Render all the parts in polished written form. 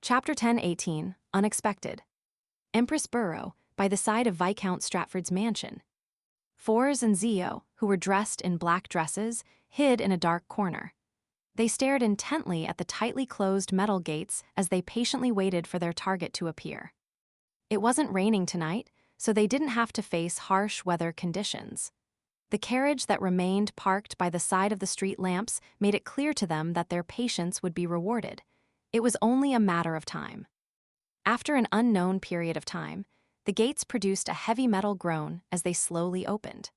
Chapter 10:18 Unexpected. Empress Burrow, by the side of Viscount Stratford's mansion. Fors and Zio, who were dressed in black dresses, hid in a dark corner. They stared intently at the tightly closed metal gates as they patiently waited for their target to appear. It wasn't raining tonight, so they didn't have to face harsh weather conditions. The carriage that remained parked by the side of the street lamps made it clear to them that their patience would be rewarded. It was only a matter of time. After an unknown period of time, the gates produced a heavy metal groan as they slowly opened.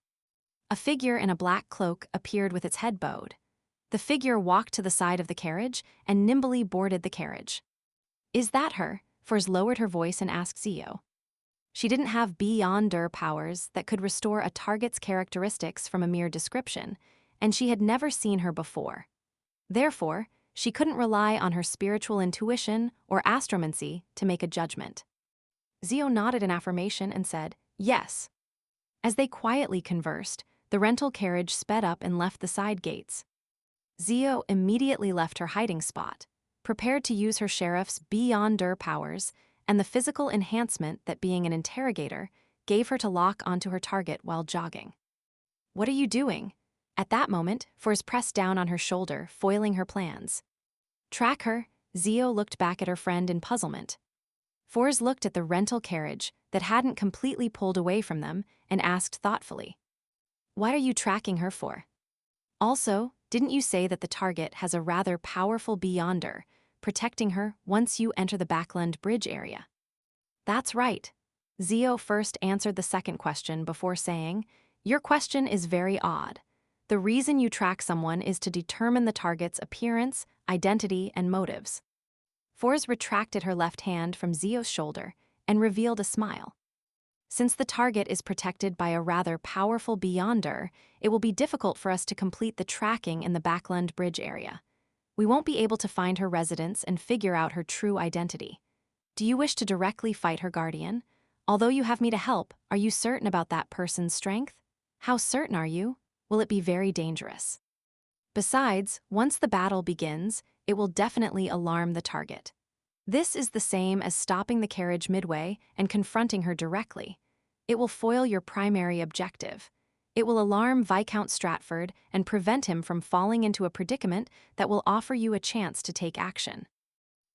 A figure in a black cloak appeared with its head bowed. The figure walked to the side of the carriage and nimbly boarded the carriage. "Is that her?" Fors lowered her voice and asked Zio. She didn't have Beyonder powers that could restore a target's characteristics from a mere description, and she had never seen her before. Therefore, she couldn't rely on her spiritual intuition or astromancy to make a judgment. Zio nodded in affirmation and said, "Yes." As they quietly conversed, the rental carriage sped up and left the side gates. Zio immediately left her hiding spot, prepared to use her sheriff's Beyonder powers and the physical enhancement that being an interrogator gave her to lock onto her target while jogging. "What are you doing?" At that moment, Fors pressed down on her shoulder, foiling her plans. "Track her." Zio looked back at her friend in puzzlement. Fors looked at the rental carriage that hadn't completely pulled away from them and asked thoughtfully, "What are you tracking her for? Also, didn't you say that the target has a rather powerful Beyonder, protecting her once you enter the Backland Bridge area?" "That's right." Zio first answered the second question before saying, "Your question is very odd. The reason you track someone is to determine the target's appearance, identity, and motives." Fors retracted her left hand from Zio's shoulder and revealed a smile. "Since the target is protected by a rather powerful Beyonder, it will be difficult for us to complete the tracking in the Backland Bridge area. We won't be able to find her residence and figure out her true identity. Do you wish to directly fight her guardian? Although you have me to help, are you certain about that person's strength? How certain are you? Will it be very dangerous? Besides, once the battle begins, it will definitely alarm the target. This is the same as stopping the carriage midway and confronting her directly. It will foil your primary objective. It will alarm Viscount Stratford and prevent him from falling into a predicament that will offer you a chance to take action.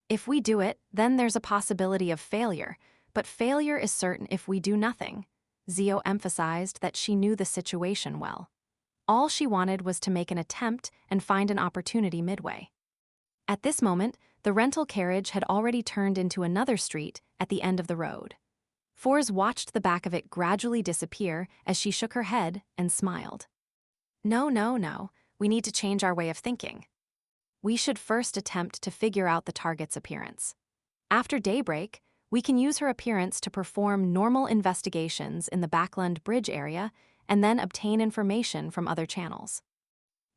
If we do it, then there's a possibility of failure, but failure is certain if we do nothing." Zio emphasized that she knew the situation well. All she wanted was to make an attempt and find an opportunity midway. At this moment, the rental carriage had already turned into another street at the end of the road. Fors watched the back of it gradually disappear as she shook her head and smiled. No, we need to change our way of thinking. We should first attempt to figure out the target's appearance. After daybreak, we can use her appearance to perform normal investigations in the Backland Bridge area and then obtain information from other channels.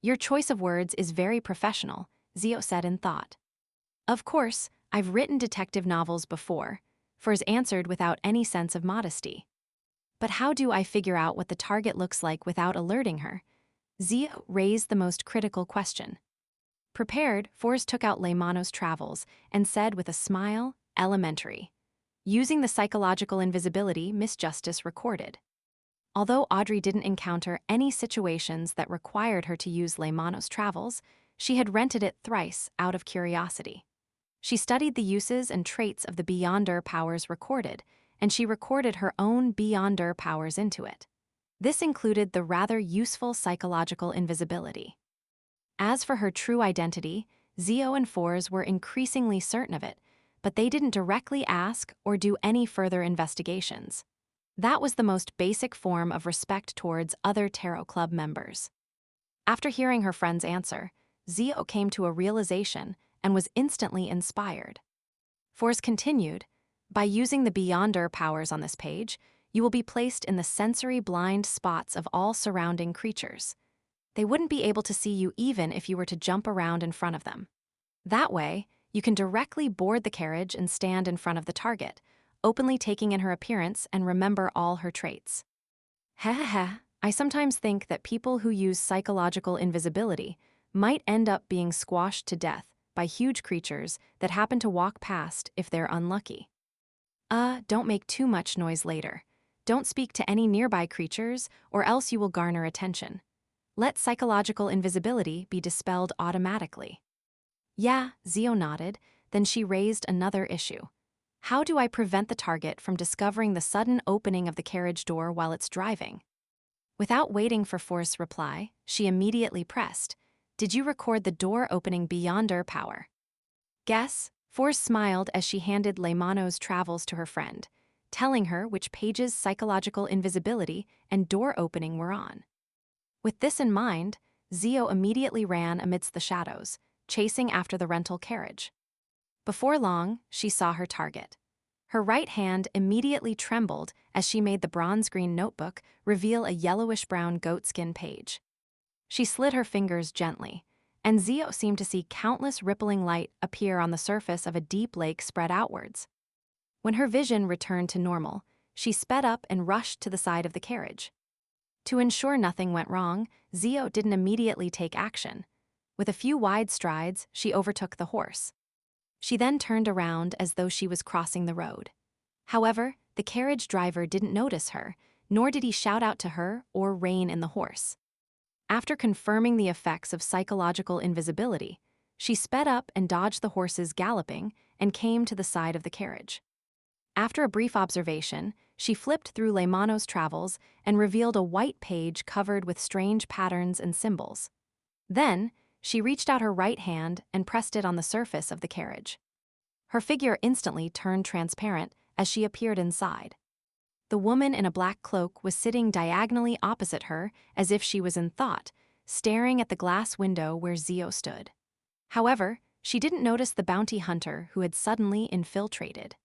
Your choice of words is very professional, Zio said in thought. Of course, I've written detective novels before, Fors answered without any sense of modesty. But how do I figure out what the target looks like without alerting her? Zio raised the most critical question. Prepared, Fors took out Leymano's travels and said with a smile, "Elementary. Using the psychological invisibility Miss Justice recorded." Although Audrey didn't encounter any situations that required her to use Leymano's travels, she had rented it thrice out of curiosity. She studied the uses and traits of the Beyonder powers recorded, and she recorded her own Beyonder powers into it. This included the rather useful psychological invisibility. As for her true identity, Zio and Fors were increasingly certain of it, but they didn't directly ask or do any further investigations. That was the most basic form of respect towards other Tarot Club members. After hearing her friend's answer, Zio came to a realization and was instantly inspired. Fors continued, "By using the Beyonder powers on this page, you will be placed in the sensory blind spots of all surrounding creatures. They wouldn't be able to see you even if you were to jump around in front of them. That way, you can directly board the carriage and stand in front of the target, openly taking in her appearance and remember all her traits." Heh, I sometimes think that people who use psychological invisibility might end up being squashed to death by huge creatures that happen to walk past if they're unlucky. Don't make too much noise later. Don't speak to any nearby creatures, or else you will garner attention. Let psychological invisibility be dispelled automatically. Yeah, Zio nodded, then she raised another issue. How do I prevent the target from discovering the sudden opening of the carriage door while it's driving? Without waiting for Force's reply, she immediately pressed, "Did you record the door opening beyond our power?" Guess? Force smiled as she handed Leymano's travels to her friend, telling her which pages psychological invisibility and door opening were on. With this in mind, Zio immediately ran amidst the shadows, chasing after the rental carriage. Before long, she saw her target. Her right hand immediately trembled as she made the bronze-green notebook reveal a yellowish-brown goatskin page. She slid her fingers gently, and Zio seemed to see countless rippling light appear on the surface of a deep lake spread outwards. When her vision returned to normal, she sped up and rushed to the side of the carriage. To ensure nothing went wrong, Zio didn't immediately take action. With a few wide strides, she overtook the horse. She then turned around as though she was crossing the road. However, the carriage driver didn't notice her, nor did he shout out to her or rein in the horse. After confirming the effects of psychological invisibility, she sped up and dodged the horse's galloping and came to the side of the carriage. After a brief observation, she flipped through Leymano's travels and revealed a white page covered with strange patterns and symbols. Then, she reached out her right hand and pressed it on the surface of the carriage. Her figure instantly turned transparent as she appeared inside. The woman in a black cloak was sitting diagonally opposite her as if she was in thought, staring at the glass window where Zio stood. However, she didn't notice the bounty hunter who had suddenly infiltrated.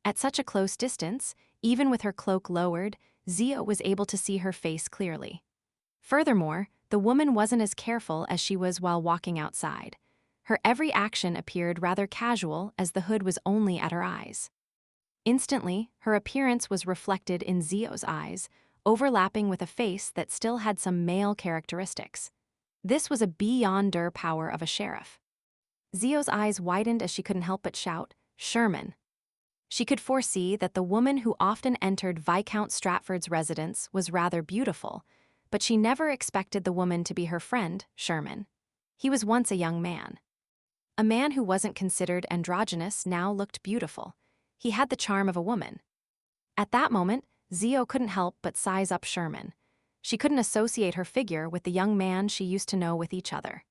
At such a close distance, even with her cloak lowered, Zio was able to see her face clearly. Furthermore, the woman wasn't as careful as she was while walking outside. Her every action appeared rather casual as the hood was only at her eyes. Instantly, her appearance was reflected in Zio's eyes, overlapping with a face that still had some male characteristics. This was a beyonder power of a sheriff. Zio's eyes widened as she couldn't help but shout, "Sherman." She could foresee that the woman who often entered Viscount Stratford's residence was rather beautiful, but she never expected the woman to be her friend, Sherman. He was once a young man. A man who wasn't considered androgynous now looked beautiful. He had the charm of a woman. At that moment, Zio couldn't help but size up Sherman. She couldn't associate her figure with the young man she used to know with each other.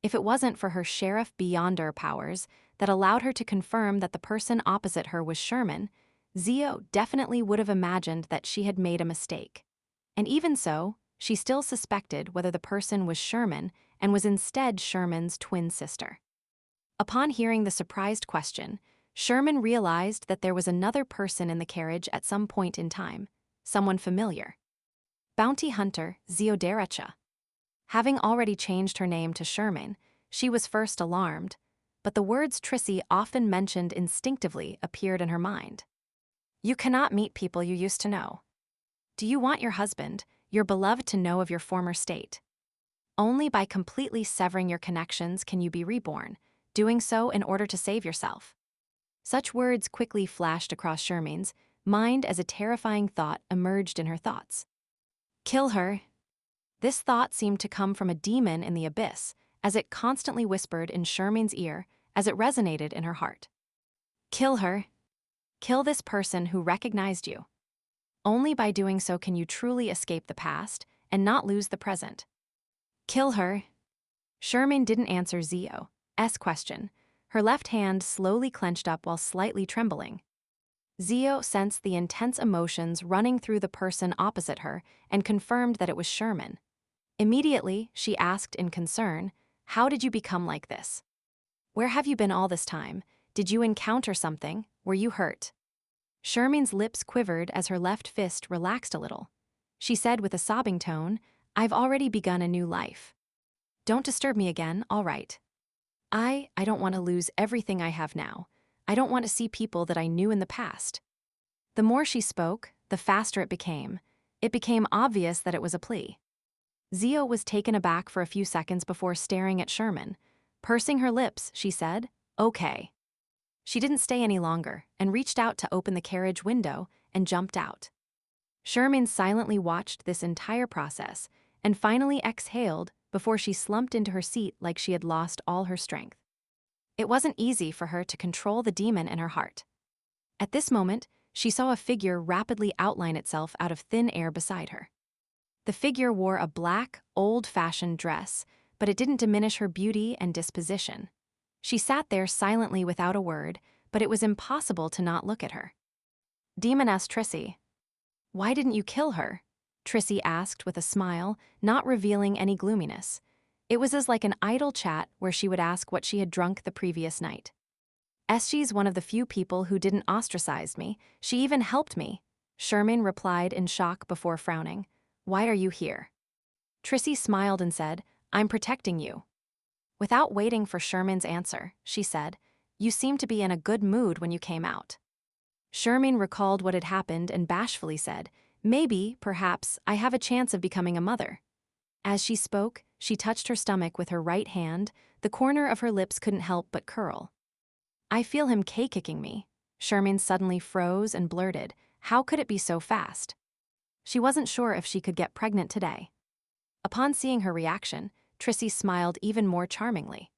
If it wasn't for her Sheriff Beyonder powers that allowed her to confirm that the person opposite her was Sherman, Zio definitely would have imagined that she had made a mistake. And even so, she still suspected whether the person was Sherman and was instead Sherman's twin sister. Upon hearing the surprised question, Sherman realized that there was another person in the carriage at some point in time, someone familiar. Bounty hunter Zio Derecha. Having already changed her name to Sherman, she was first alarmed, but the words Trissy often mentioned instinctively appeared in her mind. You cannot meet people you used to know. Do you want your husband, your beloved, to know of your former state? Only by completely severing your connections can you be reborn, doing so in order to save yourself. Such words quickly flashed across Sherman's mind as a terrifying thought emerged in her thoughts. Kill her. This thought seemed to come from a demon in the abyss, as it constantly whispered in Sherman's ear as it resonated in her heart. Kill her. Kill this person who recognized you. Only by doing so can you truly escape the past and not lose the present. Kill her. Sherman didn't answer Zio's question. Her left hand slowly clenched up while slightly trembling. Zio sensed the intense emotions running through the person opposite her and confirmed that it was Sherman. Immediately, she asked in concern, "How did you become like this? Where have you been all this time? Did you encounter something? Were you hurt?" Sherman's lips quivered as her left fist relaxed a little. She said with a sobbing tone, "I've already begun a new life. Don't disturb me again, all right? I don't want to lose everything I have now. I don't want to see people that I knew in the past." The more she spoke, the faster it became. It became obvious that it was a plea. Zio was taken aback for a few seconds before staring at Sherman, Pursing her lips, she said, "Okay." She didn't stay any longer and reached out to open the carriage window and jumped out. Sherman silently watched this entire process and finally exhaled before she slumped into her seat like she had lost all her strength. It wasn't easy for her to control the demon in her heart. At this moment, she saw a figure rapidly outline itself out of thin air beside her. The figure wore a black, old-fashioned dress, but it didn't diminish her beauty and disposition. She sat there silently without a word, but it was impossible to not look at her. Demoness Trissy. "Why didn't you kill her?" Trissy asked with a smile, not revealing any gloominess. It was as like an idle chat where she would ask what she had drunk the previous night. "She's one of the few people who didn't ostracize me. She even helped me," Sherman replied in shock before frowning. "Why are you here?" Trissy smiled and said, "I'm protecting you." Without waiting for Sherman's answer, she said, "You seemed to be in a good mood when you came out." Sherman recalled what had happened and bashfully said, "Maybe, perhaps, I have a chance of becoming a mother." As she spoke, she touched her stomach with her right hand. The corner of her lips couldn't help but curl. "I feel him K-kicking me." Sherman suddenly froze and blurted, "How could it be so fast?" She wasn't sure if she could get pregnant today. Upon seeing her reaction, Trissy smiled even more charmingly.